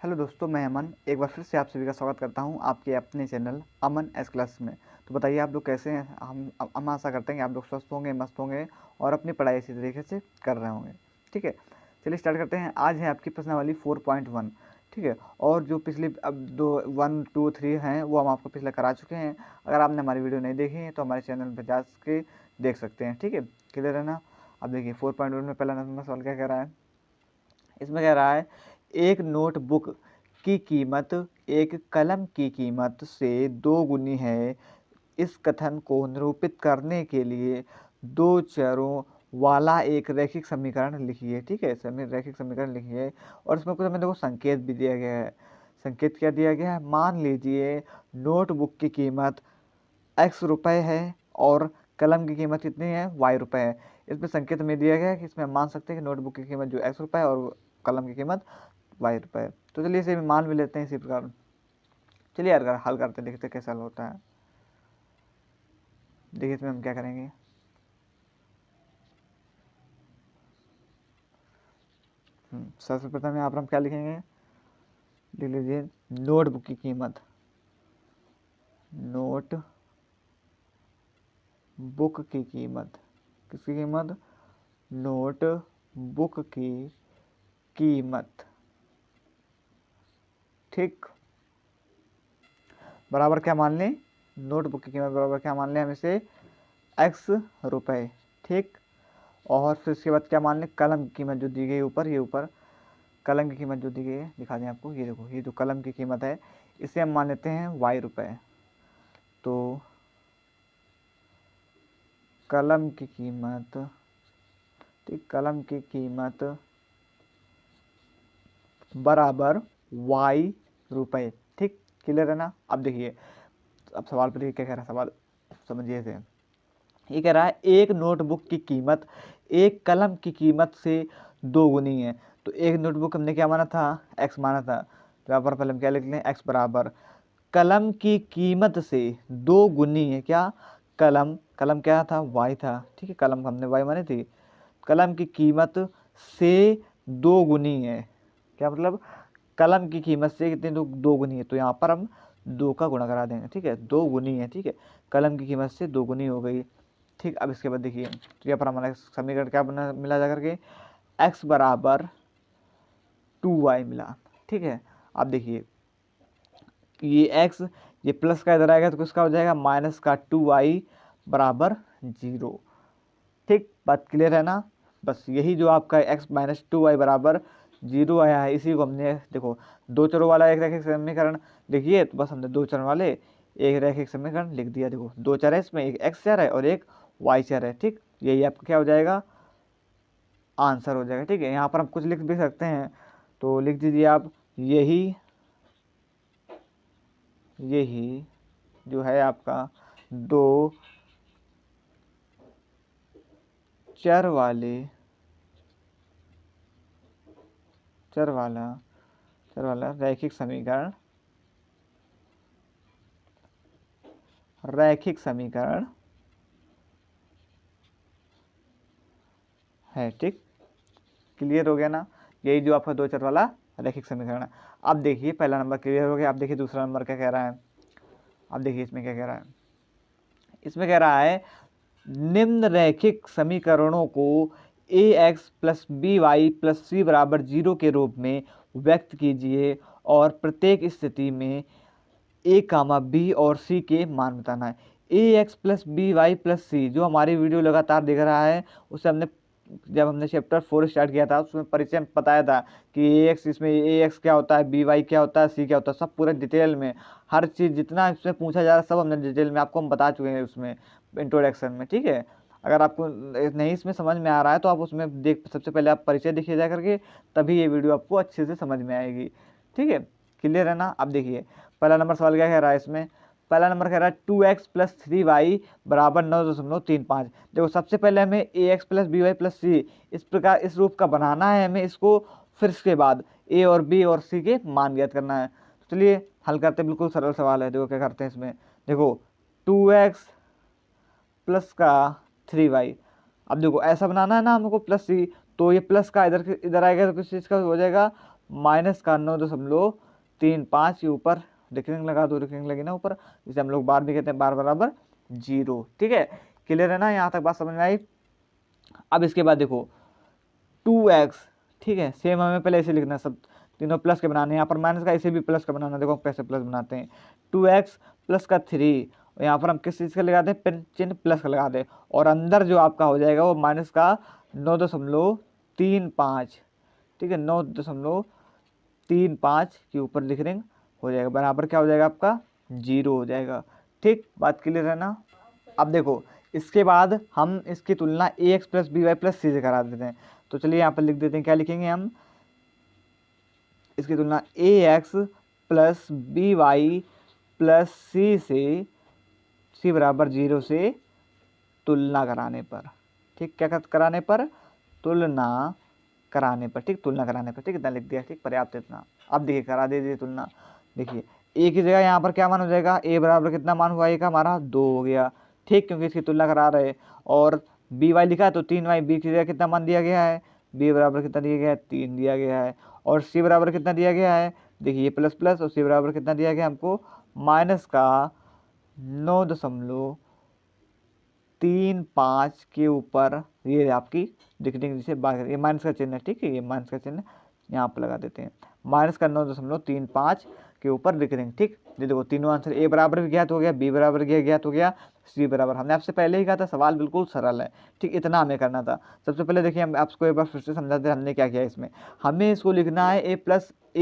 Hello दोस्तों, मैं अमन एक बार फिर से आप सभी का स्वागत करता हूं आपके अपने चैनल अमन एस क्लास में। तो बताइए आप लोग कैसे हैं। हम आशा करते हैं कि आप लोग स्वस्थ होंगे, मस्त होंगे और अपनी पढ़ाई इसी तरीके से कर रहे होंगे। ठीक है, चलिए स्टार्ट करते हैं। आज है आपकी प्रश्नावली 4.1। ठीक है, और जो पिछली अब 1, 2, 3 हैं वो हम आपको पिछले करा चुके हैं। अगर आपने हमारी वीडियो नहीं देखी है तो हमारे चैनल पर जा के देख सकते हैं। ठीक है, क्लियर है ना। अब देखिए 4.1 में पहला नंबर सवाल क्या कह रहा है। इसमें कह रहा है एक नोटबुक की कीमत एक कलम की कीमत से 2 गुनी है। इस कथन को निरूपित करने के लिए दो चरों वाला एक रैखिक समीकरण लिखिए। ठीक है, रैखिक समीकरण लिखिए और इसमें कुछ हमें देखो संकेत भी दिया गया है। संकेत क्या दिया गया है, मान लीजिए नोटबुक की कीमत x रुपये है और कलम की कीमत कितनी है, y रुपये है। इसमें संकेत में दिया गया है कि इसमें हम मान सकते हैं कि नोटबुक की कीमत जो x रुपये है और कलम की कीमत y रुपये। तो चलिए इसे मान भी लेते हैं इसी प्रकार। चलिए यार हल करते देखते कैसा हल होता है। देखिए इसमें हम क्या करेंगे। सबसे प्रथम यहाँ पर हम क्या लिखेंगे, लिख लीजिए नोटबुक की कीमत, नोट बुक की कीमत, किसकी कीमत, नोट बुक की कीमत। ठीक, बराबर क्या मान लें, नोटबुक की कीमत बराबर क्या मान लें हम इसे, x रुपये। ठीक, और फिर इसके बाद क्या मान लें, कलम की कीमत जो दी गई ऊपर, ये ऊपर कलम की कीमत जो दी गई है दिखा दें आपको। ये देखो, ये जो कलम की कीमत है इसे हम मान लेते हैं y रुपये। तो कलम की कीमत, ठीक, कलम की कीमत बराबर y रुपये। ठीक, क्लियर है ना। अब देखिए, अब सवाल पर देखिए क्या कह रहा है सवाल, समझिए इसे। ये कह रहा है एक नोटबुक की कीमत एक कलम की कीमत से 2 गुनी है। तो एक नोटबुक हमने क्या माना था, x माना था। तो यहाँ पर पहले हम क्या लिख लें, x बराबर कलम की कीमत से 2 गुनी है क्या, कलम, कलम क्या था, y था। ठीक है, कलम हमने y मानी थी। कलम की कीमत से 2 गुनी है, क्या मतलब कलम की कीमत से कितनी, 2 गुनी है। तो यहाँ पर हम 2 का गुणा करा देंगे। ठीक है, 2 गुनी है। ठीक है, कलम की कीमत से 2 गुनी हो गई। ठीक, अब इसके बाद देखिए तो यहाँ पर हमारा समीकरण क्या बना मिला जा करके, x बराबर 2y मिला। ठीक है, अब देखिए ये x, ये प्लस का इधर आएगा तो किसका हो जाएगा, माइनस का 2y बराबर 0। ठीक, बात क्लियर है ना। बस यही जो आपका x माइनस 2y बराबर 0 आया है, इसी को हमने देखो दो चरों वाला एक रैखिक समीकरण लिखिए। तो बस हमने दो चरों वाले एक रैखिक समीकरण लिख दिया। देखो दो चर है इसमें, एक x चर है और एक y चर है। ठीक, यही आपका क्या हो जाएगा, आंसर हो जाएगा। ठीक है, यहाँ पर हम कुछ लिख भी सकते हैं, तो लिख दीजिए आप यही, यही जो है आपका दो चर वाले, चर वाला रैखिक समीकरण, रैखिक समीकरण है। ठीक, क्लियर हो गया ना। यही जो आपका दो चर वाला रैखिक समीकरण है। अब देखिए पहला नंबर क्लियर हो गया। अब देखिए दूसरा नंबर क्या कह रहा है। अब देखिए इसमें क्या कह रहा है, इसमें कह रहा है निम्न रैखिक समीकरणों को ax plus B Y plus सी बराबर 0 के रूप में व्यक्त कीजिए और प्रत्येक स्थिति में a कामा बी और c के मान बताना है। ax plus B Y plus C, जो हमारी वीडियो लगातार देख रहा है उसे हमने जब हमने चैप्टर 4 स्टार्ट किया था उसमें परिचय में बताया था कि ax, इसमें ax क्या होता है, by क्या होता है, c क्या होता है, सब पूरे डिटेल में हर चीज़ जितना इसमें पूछा जा रहा है सब हमने डिटेल में आपको हम बता चुके हैं उसमें इंट्रोडक्शन में। ठीक है, अगर आपको नहीं इसमें समझ में आ रहा है तो आप उसमें देख, सबसे पहले आप परिचय देखिए जा करके, तभी ये वीडियो आपको अच्छे से समझ में आएगी। ठीक है, क्लियर है ना। अब देखिए पहला नंबर सवाल क्या कह रहा है इसमें, पहला नंबर कह रहा है 2x प्लस 3y बराबर 9.35। देखो सबसे पहले हमें ax plus B Y plus C इस प्रकार इस रूप का बनाना है हमें इसको, फिर इसके बाद a और b और c के मान ज्ञात करना है। तो चलिए हल करते हैं, बिल्कुल सरल सवाल है। देखो क्या करते हैं इसमें, देखो 2x प्लस का 3y, अब देखो ऐसा बनाना है ना हमको प्लस सी, तो ये प्लस का इधर इधर आएगा तो किस चीज़ का हो जाएगा, माइनस का 9.35 के ऊपर रिकरिंग लगा दो, रिकरिंग लगी ना ऊपर, जिसे हम लोग बार भी कहते हैं, बार बराबर 0। ठीक है, क्लियर है ना, यहाँ तक बात समझ में आई। अब इसके बाद देखो 2x, ठीक है, सेम हमें पहले ऐसे लिखना है, सब तीनों प्लस के बनाने हैं। यहाँ पर माइनस का इसे भी प्लस का बनाना, देखो कैसे प्लस बनाते हैं। 2x प्लस का 3, यहाँ पर हम किस चीज़ का लगाते हैं, पेन चिन्ह प्लस का लगा दें, और अंदर जो आपका हो जाएगा वो माइनस का 9.35, ठीक है, 9.35 के ऊपर लिखने हो जाएगा, बराबर क्या हो जाएगा आपका 0 हो जाएगा। ठीक, बात क्लियर है ना। अब देखो इसके बाद हम इसकी तुलना ax plus B Y plus C से करा देते हैं। तो चलिए यहाँ पर लिख देते हैं, क्या लिखेंगे हम, इसकी तुलना ax plus B Y plus C से, सी बराबर 0 से तुलना कराने पर। ठीक, क्या कराने पर, तुलना कराने पर। ठीक, तुलना कराने पर। ठीक, इतना लिख दिया, ठीक, पर्याप्त इतना। अब देखिए करा दीजिए तुलना। देखिए ए की जगह यहाँ पर क्या मान हो जाएगा, ए बराबर कितना मान हुआ, ए का हमारा 2 हो गया। ठीक, क्योंकि इसकी तुलना करा रहे, और बी वाई लिखा है तो 3y, बी की जगह कितना मान दिया गया है, बी बराबर कितना दिया गया है, 3 दिया गया है। और सी बराबर कितना दिया गया है, देखिए ये प्लस प्लस, और सी बराबर कितना दिया गया हमको, माइनस का 9.35 के ऊपर, ये आपकी डिक्रिंग जिसे बाहर, ये माइनस का चिन्ह है। ठीक है, ये माइनस का चिन्ह यहाँ पर लगा देते हैं, माइनस का 9.35 के ऊपर डिक्रिंग। ठीक, ये देखो तीनों आंसर, ए बराबर भी ज्ञात हो गया, बी बराबर ज्ञात हो गया, सी बराबर, हमने आपसे पहले ही कहा था सवाल बिल्कुल सरल है। ठीक, इतना हमें करना था। सबसे पहले देखिए हम आपको एक बार फिर से समझाते हैं हमने क्या किया इसमें। हमें इसको लिखना है A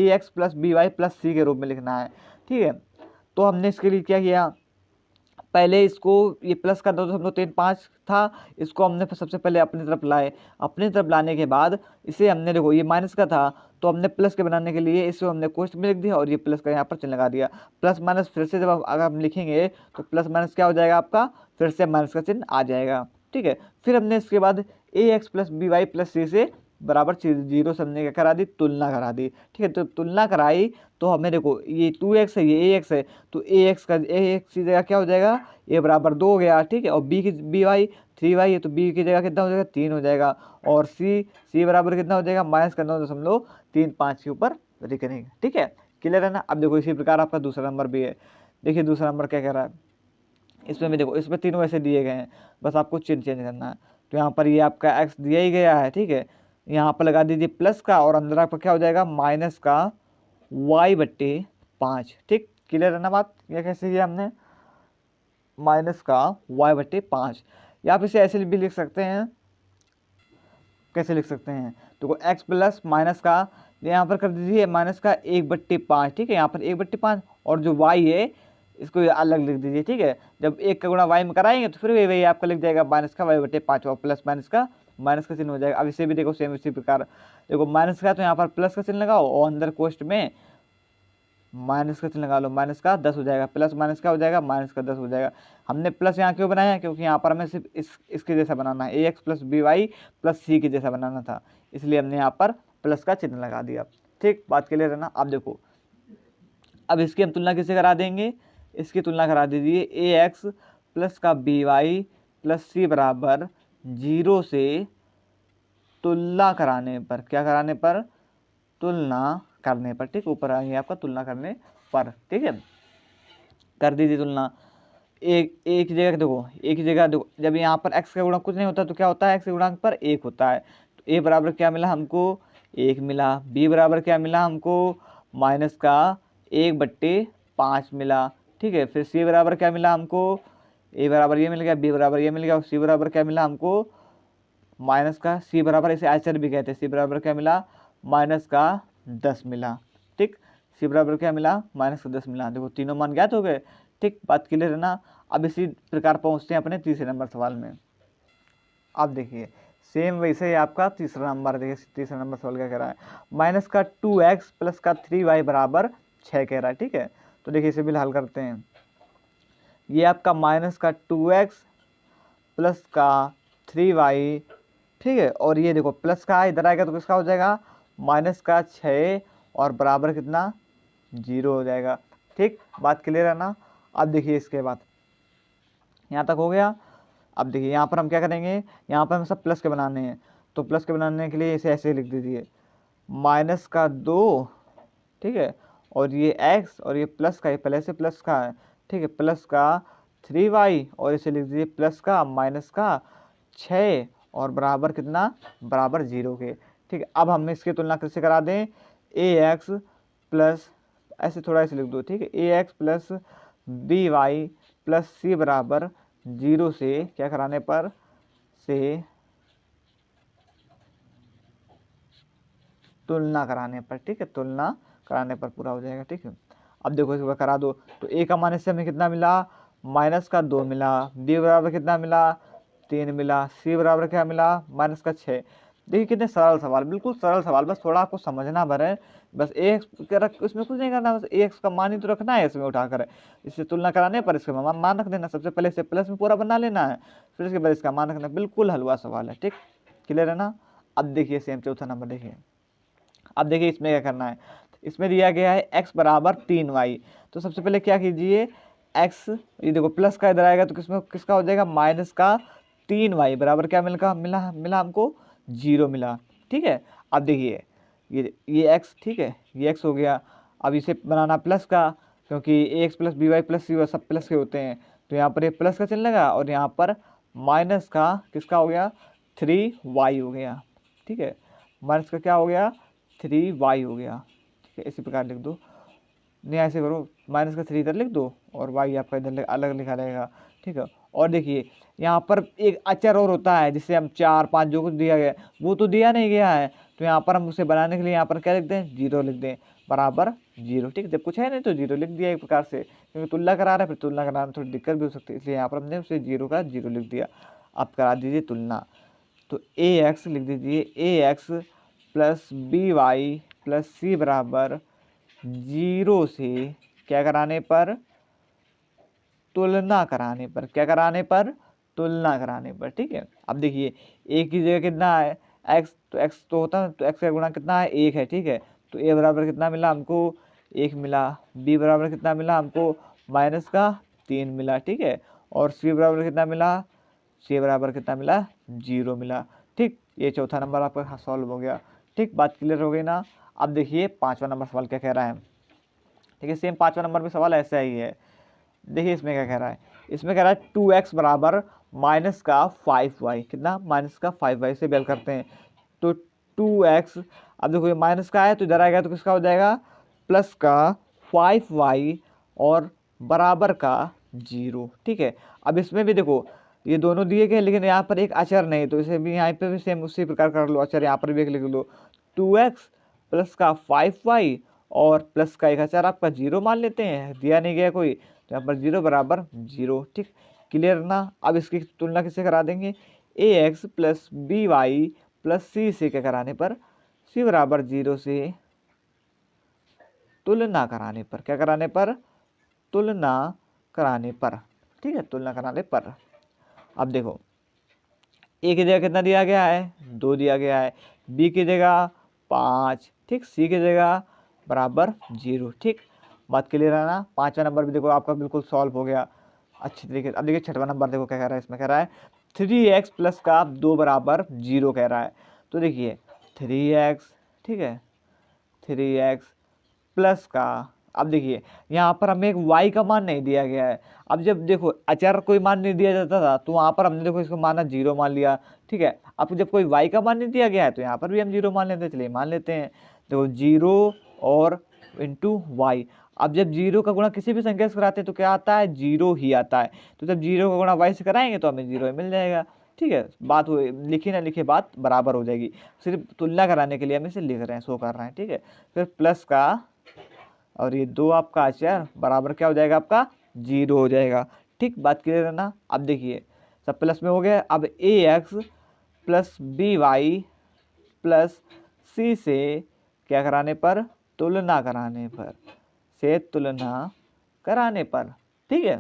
x plus B Y plus सी के रूप में लिखना है। ठीक है, तो हमने इसके लिए क्या किया, पहले इसको, ये प्लस का 2.35 था, इसको हमने सबसे पहले अपनी तरफ लाए। अपनी तरफ लाने के बाद इसे हमने, देखो ये माइनस का था तो हमने प्लस के बनाने के लिए इसको हमने कोष्ट में लिख दिया, और ये प्लस का यहाँ पर चिन्ह लगा दिया। प्लस माइनस फिर से जब अगर हम लिखेंगे तो प्लस माइनस क्या हो जाएगा आपका, फिर से माइनस का चिन्ह आ जाएगा। ठीक है, फिर हमने इसके बाद A x plus B Y plus C से बराबर 0 से हमने क्या करा दी, तुलना करा दी। ठीक है, तो तुलना कराई तो हमें देखो ये 2x है, ये ax है, तो ax की जगह क्या हो जाएगा, a बराबर 2 हो गया। ठीक है, और बी वाई 3y है, तो b की जगह कितना हो जाएगा, 3 हो जाएगा। और c बराबर कितना हो जाएगा, माइनस का 9.35 के ऊपर लिखेंगे। ठीक है, क्लियर है ना। अब देखो इसी प्रकार आपका दूसरा नंबर भी है। देखिए दूसरा नंबर क्या कह रहा है, इसमें भी देखो, इसमें तीनों ऐसे दिए गए हैं, बस आपको चिन्ह चेंज करना है। तो यहाँ पर ये आपका x दिया ही गया है। ठीक है, यहाँ पर लगा दीजिए प्लस का, और अंदर आपका क्या हो जाएगा, माइनस का y/5। ठीक, क्लियर है ना बात, यह कैसे किया हमने, माइनस का y/5, या आप इसे ऐसे भी लिख सकते हैं, कैसे लिख सकते हैं, तो x प्लस माइनस का, यहाँ पर कर दीजिए माइनस का 1/5। ठीक है, यहाँ पर 1/5, और जो y है इसको अलग लिख दीजिए। ठीक है, जब 1 का गुणा y में कराएंगे तो फिर वही आपका लिख जाएगा माइनस का y/5, और प्लस माइनस का चिन्ह हो जाएगा। अब इसे भी देखो सेम इसी प्रकार, देखो माइनस का तो यहाँ पर प्लस का चिन्ह लगाओ, और अंदर कोष्ट में माइनस का चिन्ह लगा लो, माइनस का 10 हो जाएगा, प्लस माइनस का हो जाएगा, माइनस का 10 हो जाएगा। हमने प्लस यहाँ क्यों बनाया, क्योंकि यहाँ पर हमें सिर्फ इसके जैसा बनाना है, ax plus B Y plus सी के जैसा बनाना था, इसलिए हमने यहाँ पर प्लस का चिन्ह लगा दिया। ठीक, बात क्लियर है ना। अब देखो, अब इसकी हम तुलना किससे करा देंगे, इसकी तुलना करा दीजिए ax प्लस का बी वाई प्लस सी बराबर 0 से तुलना कराने पर, क्या कराने पर, तुलना करने पर। ठीक, ऊपर आएंगे आपका तुलना करने पर। ठीक है, कर दीजिए तुलना। एक ही जगह देखो, एक ही जगह देखो, जब यहाँ पर x का गुणक कुछ नहीं होता तो क्या होता है, x के गुणांक पर 1 होता है। तो a बराबर क्या मिला हमको, 1 मिला। b बराबर क्या मिला हमको, माइनस का 1/5 मिला। ठीक है, फिर c बराबर क्या मिला हमको, a बराबर ये मिल गया, b बराबर ये मिल गया, और c बराबर क्या मिला हमको, माइनस का, c बराबर इसे आचार्य भी कहते हैं, c बराबर क्या मिला, माइनस का 10 मिला। ठीक, c बराबर क्या मिला, माइनस का 10 मिला। देखो तीनों मान ज्ञात हो गए। ठीक, बात क्लियर है ना। अब इसी प्रकार पहुंचते हैं अपने तीसरे नंबर सवाल में। अब देखिए सेम वैसे ही आपका तीसरा नंबर, देखिए तीसरा नंबर सवाल क्या कह रहा है, माइनस का 2x प्लस का 3y बराबर 6 कह रहा है। ठीक है, तो देखिए इसे भी हल करते हैं। ये आपका माइनस का 2x प्लस का 3y, ठीक है, और ये देखो प्लस का इधर आएगा तो किसका हो जाएगा, माइनस का 6, और बराबर कितना, 0 हो जाएगा। ठीक, बात क्लियर है ना। अब देखिए इसके बाद यहाँ तक हो गया। अब देखिए यहाँ पर हम क्या करेंगे, यहाँ पर हम सब प्लस के बनाने हैं, तो प्लस के बनाने के लिए इसे ऐसे लिख दीजिए, माइनस का 2, ठीक है, और ये x और ये प्लस का, ये पहले से प्लस का है, ठीक है, प्लस का 3y और इसे लिख दीजिए प्लस का माइनस का 6 और बराबर कितना, बराबर 0 के। ठीक है, अब हम इसकी तुलना किससे करा दें, ax प्लस, ऐसे थोड़ा ऐसे लिख दो, ठीक है, ax प्लस by प्लस सी बराबर 0 से क्या कराने पर, से तुलना कराने पर, ठीक है, तुलना कराने पर पूरा हो जाएगा। ठीक है, अब देखो इसको करा दो, तो a का मान इससे हमें कितना मिला, माइनस का 2 मिला, b बराबर कितना मिला, 3 मिला, c बराबर क्या मिला, माइनस का 6। देखिए कितने सरल सवाल, बिल्कुल सरल सवाल, बस थोड़ा आपको समझना भर है, बस इसमें कुछ नहीं करना, बस ax का मान ही तो रखना है इसमें उठाकर, इससे तुलना कराने पर इसका मान रख देना, सबसे पहले इसे प्लस में पूरा बना लेना है, फिर इसके बाद इसका मान रखना, बिल्कुल हलवा सवाल है। ठीक, क्लियर है ना। अब देखिए सेम चौथा नंबर देखिए, अब देखिए इसमें क्या करना है, इसमें दिया गया है x बराबर 3y, तो सबसे पहले क्या कीजिए, x, ये देखो प्लस का इधर आएगा तो किसमें किसका हो जाएगा, माइनस का 3y बराबर क्या मिला मिला मिला हमको 0 मिला। ठीक है, अब देखिए ये x, ठीक है, ये x हो गया, अब इसे बनाना प्लस का, क्योंकि ax plus by plus cy सब प्लस के होते हैं, तो यहाँ पर ये प्लस का चलने लगा और यहाँ पर माइनस का किसका हो गया, 3y हो गया। ठीक है, माइनस का क्या हो गया, 3y हो गया। ठीक है, इसी प्रकार लिख दो, नहीं ऐसे करो, माइनस का 3 इधर लिख दो और y आपका इधर अलग लिखा रहेगा। ठीक है, और देखिए यहाँ पर एक अचर और होता है जिसे हम 4 5 जो कुछ दिया गया वो तो दिया नहीं गया है, तो यहाँ पर हम उसे बनाने के लिए यहाँ पर क्या लिख दें, 0 लिख दें, बराबर 0। ठीक है, जब कुछ है नहीं तो 0 लिख दिया एक प्रकार से, क्योंकि तुलना करा रहा है, फिर तुलना कराने में थोड़ी दिक्कत भी हो सकती है, इसलिए यहाँ पर हमने उसे 0 का 0 लिख दिया। अब करा दीजिए तुलना, तो ax लिख दीजिए, ax प्लस by प्लस सी बराबर 0 से क्या कराने पर, तुलना कराने पर, क्या कराने पर, तुलना कराने पर। ठीक है, अब देखिए a की जगह कितना है x, तो x तो होता है, तो x का गुणा कितना है, 1 है। ठीक है, तो a बराबर कितना मिला हमको, 1 मिला, b बराबर कितना मिला हमको, माइनस का 3 मिला। ठीक है, और c बराबर कितना मिला, c बराबर कितना मिला, 0 मिला। ठीक, ये चौथा नंबर आपका सॉल्व हो गया। ठीक, बात क्लियर हो गई ना। अब देखिए पांचवा नंबर सवाल क्या कह रहा है। ठीक है, सेम पांचवा नंबर में सवाल ऐसा ही है। देखिए इसमें क्या कह रहा है, इसमें कह रहा है 2x बराबर माइनस का 5y, कितना, माइनस का 5y से बेल करते हैं, तो 2x, अब देखो ये माइनस का है तो इधर आएगा तो किसका हो जाएगा, प्लस का 5y और बराबर का 0। ठीक है, अब इसमें भी देखो ये दोनों दिए गए लेकिन यहाँ पर एक अचर नहीं, तो इसे भी यहाँ पे भी सेम उसी प्रकार कर लो, अचर यहाँ पर भी एक लिख लो, 2x प्लस का 5y और प्लस का एक अचर आपका 0 मान लेते हैं, दिया नहीं गया कोई, तो यहाँ पर 0 बराबर 0। ठीक, क्लियर ना। अब इसकी तुलना किससे करा देंगे, ax plus by plus C से क्या कराने पर, c बराबर 0 से तुलना कराने पर, क्या कराने पर, तुलना कराने पर। ठीक है, तुलना कराने पर। अब देखो a की जगह कितना दिया गया है, 2 दिया गया है, b की जगह 5, ठीक, c की जगह बराबर 0। ठीक, बात क्लियर है ना। पांचवा नंबर भी देखो आपका बिल्कुल सॉल्व हो गया अच्छी तरीके से। अब देखिए छठवां नंबर देखो क्या कह रहा है, इसमें कह रहा है 3x प्लस का 2 बराबर 0 कह रहा है, तो देखिए 3x, ठीक है, 3x प्लस का, अब देखिए यहाँ पर हमें एक y का मान नहीं दिया गया है। अब जब देखो अचर कोई मान नहीं दिया जाता था तो वहाँ पर हमने देखो इसको माना 0 मान लिया। ठीक है, अब जब कोई y का मान नहीं दिया गया है तो यहाँ पर भी हम 0 मान लेते हैं, चलिए मान लेते हैं, देखो 0 और इंटू वाई। अब जब 0 का गुणा किसी भी संख्या से कराते हैं तो क्या आता है, 0 ही आता है, तो जब 0 का गुणा y से कराएंगे तो हमें 0 ही मिल जाएगा। ठीक है, बात हो, लिखी ना लिखी बात बराबर हो जाएगी, सिर्फ तुलना कराने के लिए हम इसे लिख रहे हैं, शो कर रहे हैं। ठीक है, फिर प्लस का और ये 2 आपका अचर बराबर क्या हो जाएगा आपका, 0 हो जाएगा। ठीक, बात क्लियर है ना। अब देखिए सब प्लस में हो गया, अब ax plus by plus C से क्या कराने पर, तुलना कराने पर, से तुलना कराने पर। ठीक है,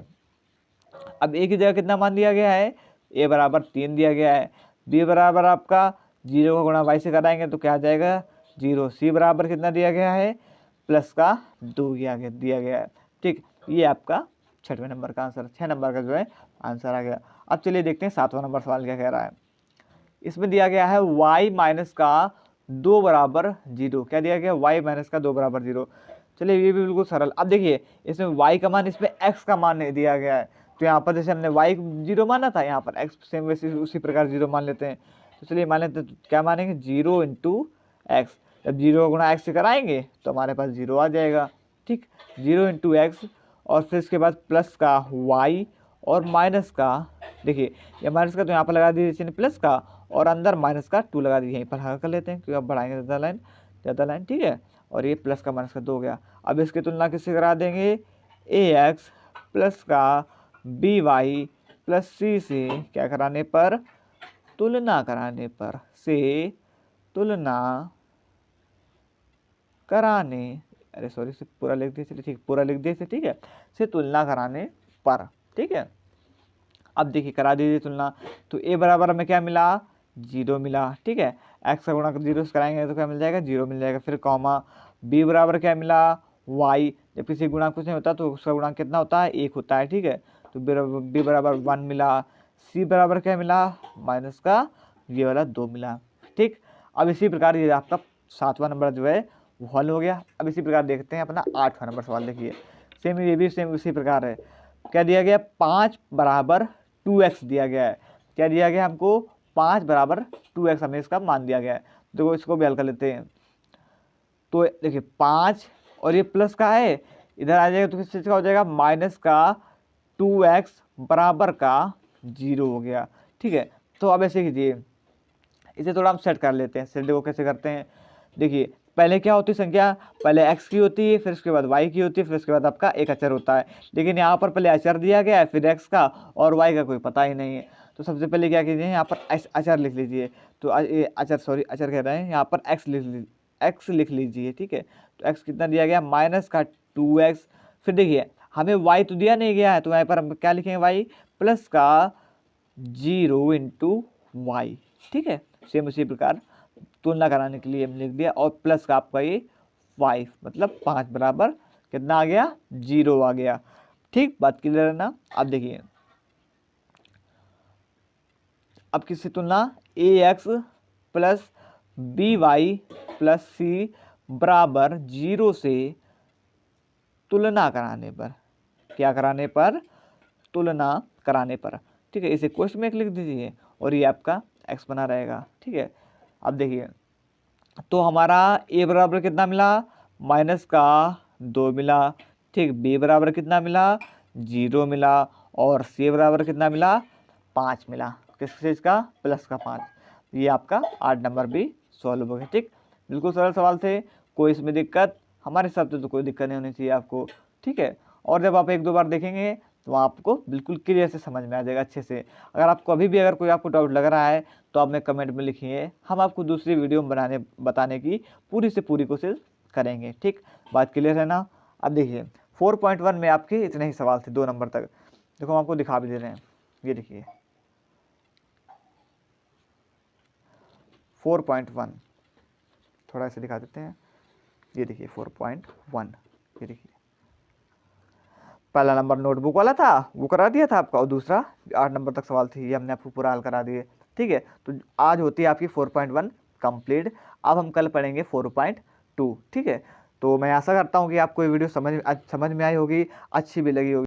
अब a की जगह कितना मान दिया गया है, a बराबर 3 दिया गया है, b बराबर आपका 0 का गुणा y से कराएंगे तो क्या आ जाएगा 0, c बराबर कितना दिया गया है, प्लस का 2 दिया गया है। ठीक, ये आपका छठवें नंबर का आंसर, 6 नंबर का जो है आंसर आ गया। अब चलिए देखते हैं सातवां नंबर सवाल क्या कह रहा है। इसमें दिया गया है y माइनस का 2 बराबर 0, क्या दिया गया, y माइनस का 2 बराबर 0। चलिए ये भी बिल्कुल सरल। अब देखिए इसमें y का मान, इसमें x का मान नहीं दिया गया है, तो यहाँ पर जैसे हमने y 0 माना था, यहाँ पर x सेम वैसे उसी प्रकार 0 मान लेते हैं। तो चलिए मान लेते हैं, तो क्या मानेंगे 0 इंटू एक्स। जब 0 गुणा एक्स से कराएंगे तो हमारे पास 0 आ जाएगा, ठीक। 0 इंटू एक्स और फिर इसके बाद प्लस का y और माइनस का, देखिए ये माइनस का तो यहाँ पर लगा दीजिए प्लस का, और अंदर माइनस का 2 लगा दीजिए, यहीं पर हल कर लेते हैं क्योंकि अब बढ़ाएंगे ज़्यादा लाइन, ठीक है। और ये प्लस का माइनस का 2 हो गया। अब इसकी तुलना किससे करा देंगे, ए एक्स प्लस का बी वाई प्लस सी से, क्या कराने पर, तुलना कराने पर, से तुलना कराने, अरे सॉरी से पूरा लिख दिए, चलिए ठीक, पूरा लिख दिए, ठीक है, से तुलना कराने पर, ठीक है। अब देखिए करा दीजिए तुलना, तो a बराबर हमें क्या मिला, 0 मिला, ठीक है। x का गुणा 0 से कराएंगे तो क्या मिल जाएगा, 0 मिल जाएगा। फिर कॉमा b बराबर क्या मिला, y, जब किसी गुणांक कुछ नहीं होता तो उसका गुणांक कितना होता है, 1 होता है, ठीक है। तो b बराबर 1 मिला। c बराबर क्या मिला, माइनस का ये वाला 2 मिला, ठीक। अब इसी प्रकार ये आपका 7वां नंबर जो है वो हल हो गया। अब इसी प्रकार देखते हैं अपना 8वां नंबर सवाल। देखिए सेम, ये भी सेम उसी प्रकार है। क्या दिया गया, 5 बराबर 2x दिया गया है। क्या दिया गया हमको, 5 बराबर 2x, हमें इसका मान दिया गया है। देखो इसको भी हल कर लेते हैं। तो देखिए 5 और ये प्लस का है, इधर आ जाएगा तो किस चीज़ का हो जाएगा, माइनस का 2x बराबर का 0 हो गया, ठीक है। तो अब ऐसे कीजिए, इसे थोड़ा हम सेट कर लेते हैं। सेट देखो कैसे करते हैं, देखिए पहले क्या होती है संख्या, पहले x की होती है, फिर उसके बाद y की होती है, फिर उसके बाद आपका एक अचर होता है। लेकिन यहाँ पर पहले अचर दिया गया है, फिर x का और y का कोई पता ही नहीं है। तो सबसे पहले क्या कीजिए, यहाँ पर अचर लिख लीजिए। तो अचर कह रहे हैं, यहाँ पर x लिख लीजिए, ठीक है। तो x कितना दिया गया, माइनस का 2x। फिर देखिए हमें y तो दिया नहीं गया है, तो यहाँ पर हम क्या लिखेंगे, y प्लस का 0 इंटू वाई, ठीक है। सेम उसी प्रकार तुलना कराने के लिए हमने लिख दिया, और प्लस का आपका ये 5, मतलब 5 बराबर कितना आ गया, 0 आ गया, ठीक। बात क्लियर है ना। अब देखिए अब किससे तुलना, a x plus B Y plus सी बराबर 0 से तुलना कराने पर, क्या कराने पर, तुलना कराने पर, ठीक है। इसे क्वेश्चन में लिख दीजिए और ये आपका x बना रहेगा, ठीक है। अब देखिए तो हमारा a बराबर कितना मिला, माइनस का 2 मिला, ठीक। b बराबर कितना मिला, 0 मिला, और c बराबर कितना मिला, 5 मिला। किस चीज़ का, प्लस का 5। ये आपका 8 नंबर भी सॉल्व हो गया, ठीक। बिल्कुल सरल सवाल थे, कोई इसमें दिक्कत हमारे हिसाब से तो कोई दिक्कत नहीं होनी चाहिए आपको, ठीक है। और जब आप 1-2 बार देखेंगे तो आपको बिल्कुल क्लियर से समझ में आ जाएगा अच्छे से। अगर आपको अभी भी अगर कोई आपको डाउट लग रहा है तो आप में कमेंट में लिखिए, हम आपको दूसरी वीडियो बताने की पूरी से पूरी कोशिश करेंगे, ठीक। बात क्लियर है ना। अब देखिए 4.1 में आपके इतने ही सवाल थे 2 नंबर तक। देखो हम आपको दिखा भी दे रहे हैं, ये देखिए 4.1, थोड़ा ऐसे दिखा देते हैं, ये देखिए 4.1, ये देखिए पहला नंबर नोटबुक वाला था वो करा दिया था आपका, और दूसरा 8 नंबर तक सवाल थी, ये हमने आपको पूरा हल करा दिए, ठीक है। तो आज होती है आपकी 4.1 कंप्लीट। अब हम कल पढ़ेंगे 4.2, ठीक है। तो मैं आशा करता हूँ कि आपको ये वीडियो समझ में आई होगी, अच्छी भी लगी होगी।